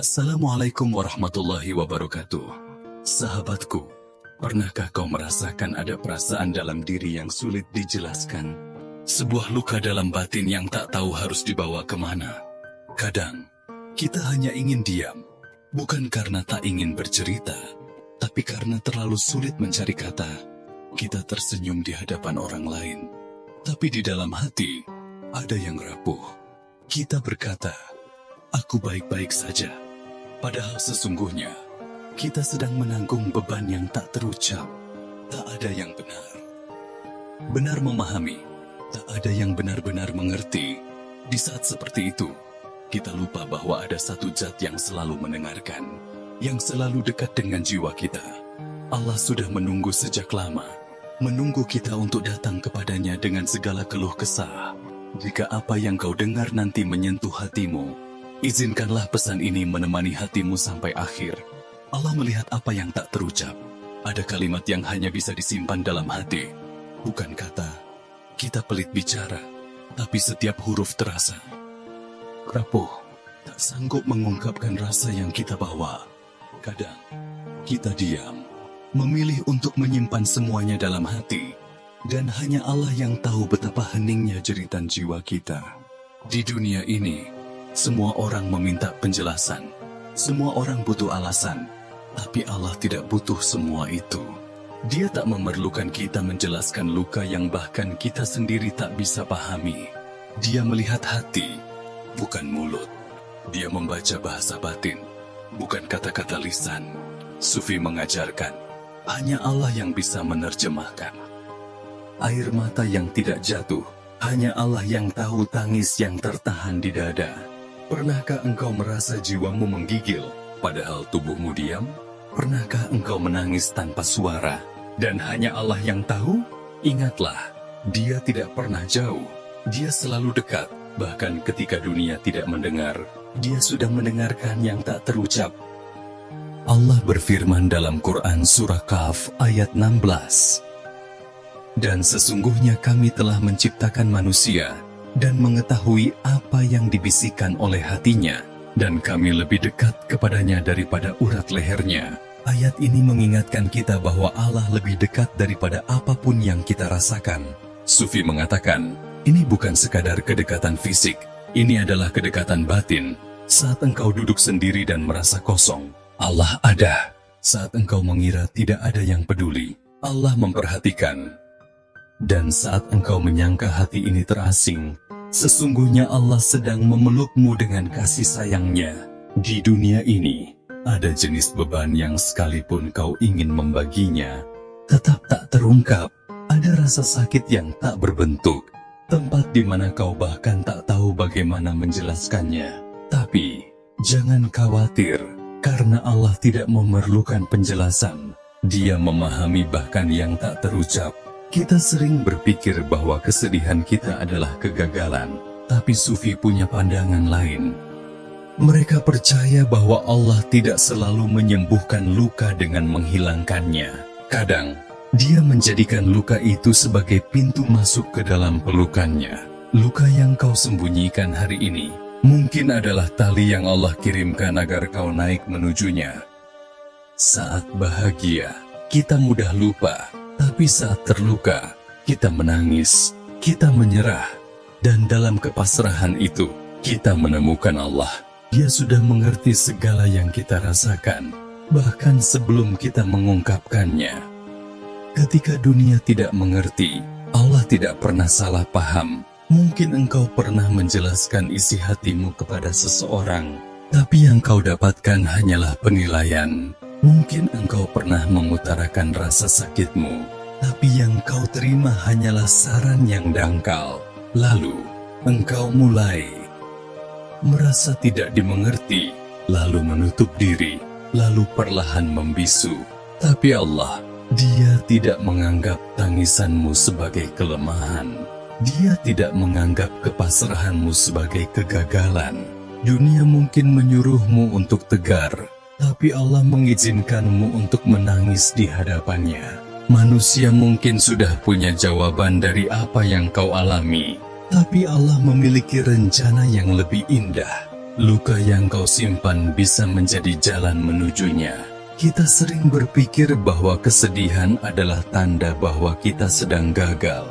Assalamualaikum warahmatullahi wabarakatuh. Sahabatku, pernahkah kau merasakan ada perasaan dalam diri yang sulit dijelaskan? Sebuah luka dalam batin yang tak tahu harus dibawa kemana. Kadang, kita hanya ingin diam, bukan karena tak ingin bercerita, tapi karena terlalu sulit mencari kata. Kita tersenyum di hadapan orang lain, tapi di dalam hati, ada yang rapuh. Kita berkata, "Aku baik-baik saja." Padahal sesungguhnya, kita sedang menanggung beban yang tak terucap. Tak ada yang benar memahami, tak ada yang benar-benar mengerti. Di saat seperti itu, kita lupa bahwa ada satu zat yang selalu mendengarkan, yang selalu dekat dengan jiwa kita. Allah sudah menunggu sejak lama, menunggu kita untuk datang kepadanya dengan segala keluh kesah. Jika apa yang kau dengar nanti menyentuh hatimu, izinkanlah pesan ini menemani hatimu sampai akhir. Allah melihat apa yang tak terucap. Ada kalimat yang hanya bisa disimpan dalam hati. Bukan kata, kita pelit bicara, tapi setiap huruf terasa. Rapuh, tak sanggup mengungkapkan rasa yang kita bawa. Kadang, kita diam, memilih untuk menyimpan semuanya dalam hati. Dan hanya Allah yang tahu betapa heningnya jeritan jiwa kita. Di dunia ini, semua orang meminta penjelasan, semua orang butuh alasan, tapi Allah tidak butuh semua itu. Dia tak memerlukan kita menjelaskan luka yang bahkan kita sendiri tak bisa pahami. Dia melihat hati, bukan mulut. Dia membaca bahasa batin, bukan kata-kata lisan. Sufi mengajarkan, hanya Allah yang bisa menerjemahkan. Air mata yang tidak jatuh, hanya Allah yang tahu tangis yang tertahan di dada. Pernahkah engkau merasa jiwamu menggigil, padahal tubuhmu diam? Pernahkah engkau menangis tanpa suara, dan hanya Allah yang tahu? Ingatlah, Dia tidak pernah jauh, Dia selalu dekat. Bahkan ketika dunia tidak mendengar, Dia sudah mendengarkan yang tak terucap. Allah berfirman dalam Quran Surah Kahf ayat 16. Dan sesungguhnya kami telah menciptakan manusia, dan mengetahui apa yang dibisikkan oleh hatinya, dan kami lebih dekat kepadanya daripada urat lehernya. Ayat ini mengingatkan kita bahwa Allah lebih dekat daripada apapun yang kita rasakan. Sufi mengatakan, ini bukan sekadar kedekatan fisik, ini adalah kedekatan batin. Saat engkau duduk sendiri dan merasa kosong, Allah ada. Saat engkau mengira tidak ada yang peduli, Allah memperhatikan. Dan saat engkau menyangka hati ini terasing, sesungguhnya Allah sedang memelukmu dengan kasih sayangnya. Di dunia ini, ada jenis beban yang sekalipun kau ingin membaginya, tetap tak terungkap. Ada rasa sakit yang tak berbentuk, tempat di mana kau bahkan tak tahu bagaimana menjelaskannya. Tapi, jangan khawatir, karena Allah tidak memerlukan penjelasan. Dia memahami bahkan yang tak terucap. Kita sering berpikir bahwa kesedihan kita adalah kegagalan, tapi Sufi punya pandangan lain. Mereka percaya bahwa Allah tidak selalu menyembuhkan luka dengan menghilangkannya. Kadang, Dia menjadikan luka itu sebagai pintu masuk ke dalam pelukannya. Luka yang kau sembunyikan hari ini, mungkin adalah tali yang Allah kirimkan agar kau naik menujunya. Saat bahagia, kita mudah lupa. Tapi saat terluka, kita menangis, kita menyerah. Dan dalam kepasrahan itu, kita menemukan Allah. Dia sudah mengerti segala yang kita rasakan, bahkan sebelum kita mengungkapkannya. Ketika dunia tidak mengerti, Allah tidak pernah salah paham. Mungkin engkau pernah menjelaskan isi hatimu kepada seseorang, tapi yang kau dapatkan hanyalah penilaian. Mungkin engkau pernah mengutarakan rasa sakitmu, tapi yang kau terima hanyalah saran yang dangkal. Lalu, engkau mulai merasa tidak dimengerti, lalu menutup diri, lalu perlahan membisu. Tapi Allah, Dia tidak menganggap tangisanmu sebagai kelemahan. Dia tidak menganggap kepasrahanmu sebagai kegagalan. Dunia mungkin menyuruhmu untuk tegar, tapi Allah mengizinkanmu untuk menangis di hadapannya. Manusia mungkin sudah punya jawaban dari apa yang kau alami, tapi Allah memiliki rencana yang lebih indah. Luka yang kau simpan bisa menjadi jalan menujunya. Kita sering berpikir bahwa kesedihan adalah tanda bahwa kita sedang gagal.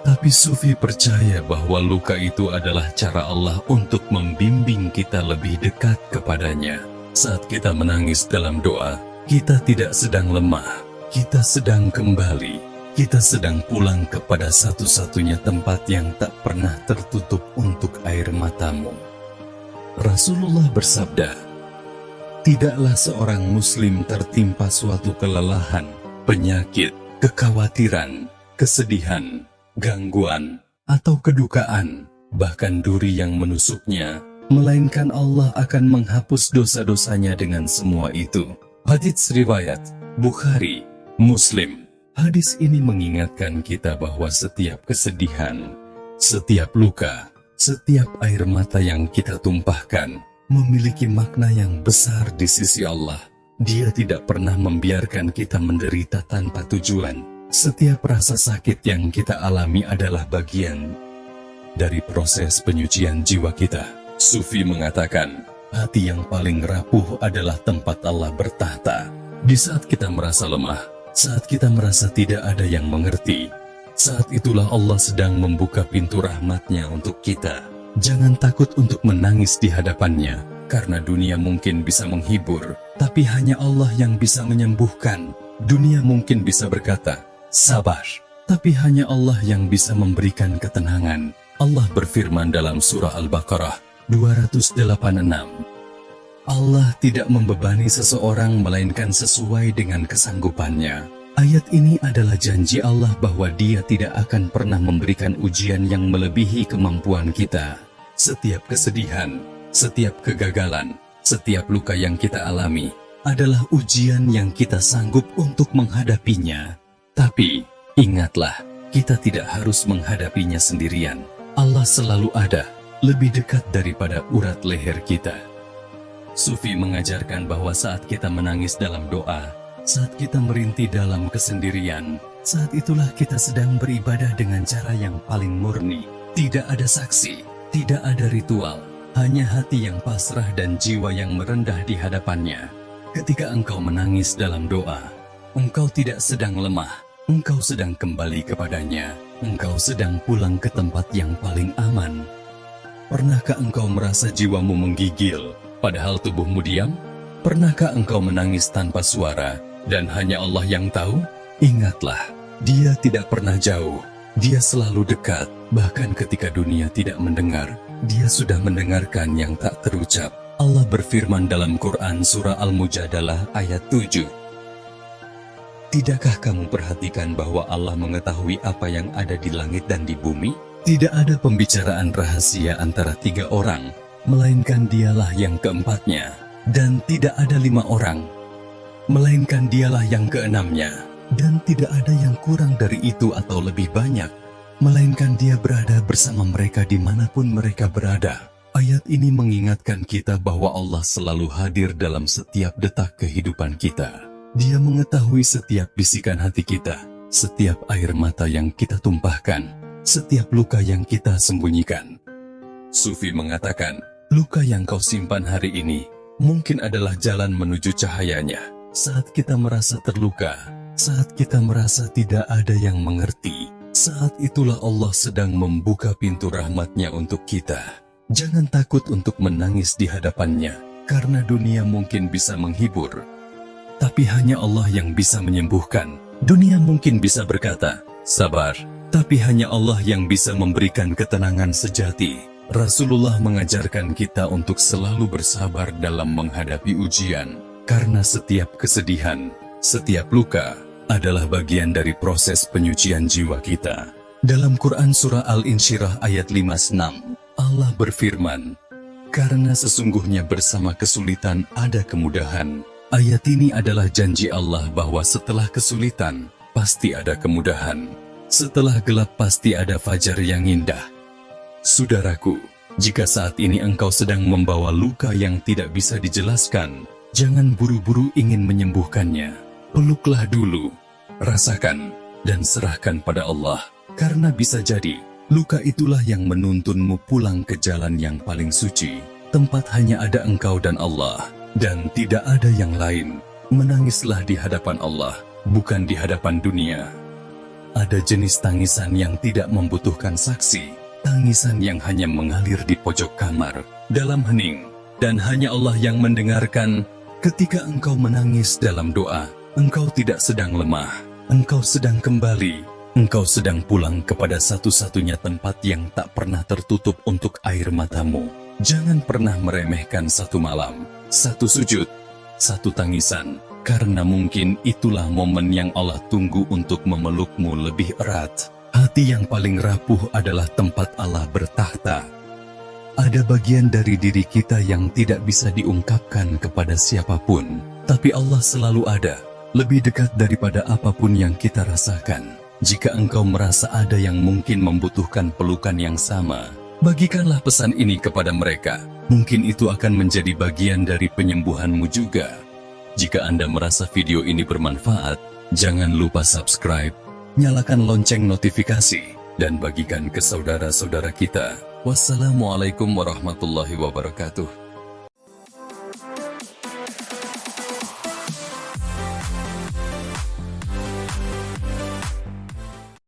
Tapi Sufi percaya bahwa luka itu adalah cara Allah untuk membimbing kita lebih dekat kepadanya. Saat kita menangis dalam doa, kita tidak sedang lemah, kita sedang kembali. Kita sedang pulang kepada satu-satunya tempat yang tak pernah tertutup untuk air matamu. Rasulullah bersabda, "Tidaklah seorang muslim tertimpa suatu kelelahan, penyakit, kekhawatiran, kesedihan, gangguan, atau kedukaan, bahkan duri yang menusuknya, melainkan Allah akan menghapus dosa-dosanya dengan semua itu." Hadits riwayat Bukhari, Muslim. Hadis ini mengingatkan kita bahwa setiap kesedihan, setiap luka, setiap air mata yang kita tumpahkan memiliki makna yang besar di sisi Allah. Dia tidak pernah membiarkan kita menderita tanpa tujuan. Setiap rasa sakit yang kita alami adalah bagian dari proses penyucian jiwa kita. Sufi mengatakan, hati yang paling rapuh adalah tempat Allah bertahta. Di saat kita merasa lemah, saat kita merasa tidak ada yang mengerti, saat itulah Allah sedang membuka pintu rahmat-Nya untuk kita. Jangan takut untuk menangis di hadapannya, karena dunia mungkin bisa menghibur, tapi hanya Allah yang bisa menyembuhkan. Dunia mungkin bisa berkata, sabar, tapi hanya Allah yang bisa memberikan ketenangan. Allah berfirman dalam surah Al-Baqarah 286, Allah tidak membebani seseorang melainkan sesuai dengan kesanggupannya. Ayat ini adalah janji Allah bahwa Dia tidak akan pernah memberikan ujian yang melebihi kemampuan kita. Setiap kesedihan, setiap kegagalan, setiap luka yang kita alami adalah ujian yang kita sanggup untuk menghadapinya. Tapi, ingatlah, kita tidak harus menghadapinya sendirian. Allah selalu ada, lebih dekat daripada urat leher kita. Sufi mengajarkan bahwa saat kita menangis dalam doa, saat kita merintih dalam kesendirian, saat itulah kita sedang beribadah dengan cara yang paling murni. Tidak ada saksi, tidak ada ritual, hanya hati yang pasrah dan jiwa yang merendah di hadapannya. Ketika engkau menangis dalam doa, engkau tidak sedang lemah, engkau sedang kembali kepadanya, engkau sedang pulang ke tempat yang paling aman. Pernahkah engkau merasa jiwamu menggigil, padahal tubuhmu diam? Pernahkah engkau menangis tanpa suara, dan hanya Allah yang tahu? Ingatlah, Dia tidak pernah jauh, Dia selalu dekat. Bahkan ketika dunia tidak mendengar, Dia sudah mendengarkan yang tak terucap. Allah berfirman dalam Quran Surah Al-Mujadalah ayat 7. Tidakkah kamu perhatikan bahwa Allah mengetahui apa yang ada di langit dan di bumi? Tidak ada pembicaraan rahasia antara 3 orang, melainkan Dialah yang keempatnya. Dan tidak ada 5 orang, melainkan Dialah yang keenamnya. Dan tidak ada yang kurang dari itu atau lebih banyak, melainkan Dia berada bersama mereka dimanapun mereka berada. Ayat ini mengingatkan kita bahwa Allah selalu hadir dalam setiap detak kehidupan kita. Dia mengetahui setiap bisikan hati kita, setiap air mata yang kita tumpahkan, setiap luka yang kita sembunyikan. Sufi mengatakan, luka yang kau simpan hari ini mungkin adalah jalan menuju cahayanya. Saat kita merasa terluka, saat kita merasa tidak ada yang mengerti, saat itulah Allah sedang membuka pintu rahmat-Nya untuk kita. Jangan takut untuk menangis di hadapannya, karena dunia mungkin bisa menghibur, tapi hanya Allah yang bisa menyembuhkan. Dunia mungkin bisa berkata, sabar, tapi hanya Allah yang bisa memberikan ketenangan sejati. Rasulullah mengajarkan kita untuk selalu bersabar dalam menghadapi ujian, karena setiap kesedihan, setiap luka adalah bagian dari proses penyucian jiwa kita. Dalam Quran Surah Al-Insyirah ayat 56, Allah berfirman, karena sesungguhnya bersama kesulitan ada kemudahan. Ayat ini adalah janji Allah bahwa setelah kesulitan, pasti ada kemudahan. Setelah gelap pasti ada fajar yang indah. Saudaraku, jika saat ini engkau sedang membawa luka yang tidak bisa dijelaskan, jangan buru-buru ingin menyembuhkannya. Peluklah dulu, rasakan, dan serahkan pada Allah. Karena bisa jadi, luka itulah yang menuntunmu pulang ke jalan yang paling suci. Tempat hanya ada engkau dan Allah, dan tidak ada yang lain. Menangislah di hadapan Allah, bukan di hadapan dunia. Ada jenis tangisan yang tidak membutuhkan saksi, tangisan yang hanya mengalir di pojok kamar, dalam hening, dan hanya Allah yang mendengarkan. Ketika engkau menangis dalam doa, engkau tidak sedang lemah, engkau sedang kembali, engkau sedang pulang kepada satu-satunya tempat yang tak pernah tertutup untuk air matamu. Jangan pernah meremehkan satu malam, satu sujud, satu tangisan, karena mungkin itulah momen yang Allah tunggu untuk memelukmu lebih erat. Hati yang paling rapuh adalah tempat Allah bertahta. Ada bagian dari diri kita yang tidak bisa diungkapkan kepada siapapun, tapi Allah selalu ada, lebih dekat daripada apapun yang kita rasakan. Jika engkau merasa ada yang mungkin membutuhkan pelukan yang sama, bagikanlah pesan ini kepada mereka. Mungkin itu akan menjadi bagian dari penyembuhanmu juga. Jika Anda merasa video ini bermanfaat, jangan lupa subscribe, nyalakan lonceng notifikasi, dan bagikan ke saudara-saudara kita. Wassalamualaikum warahmatullahi wabarakatuh.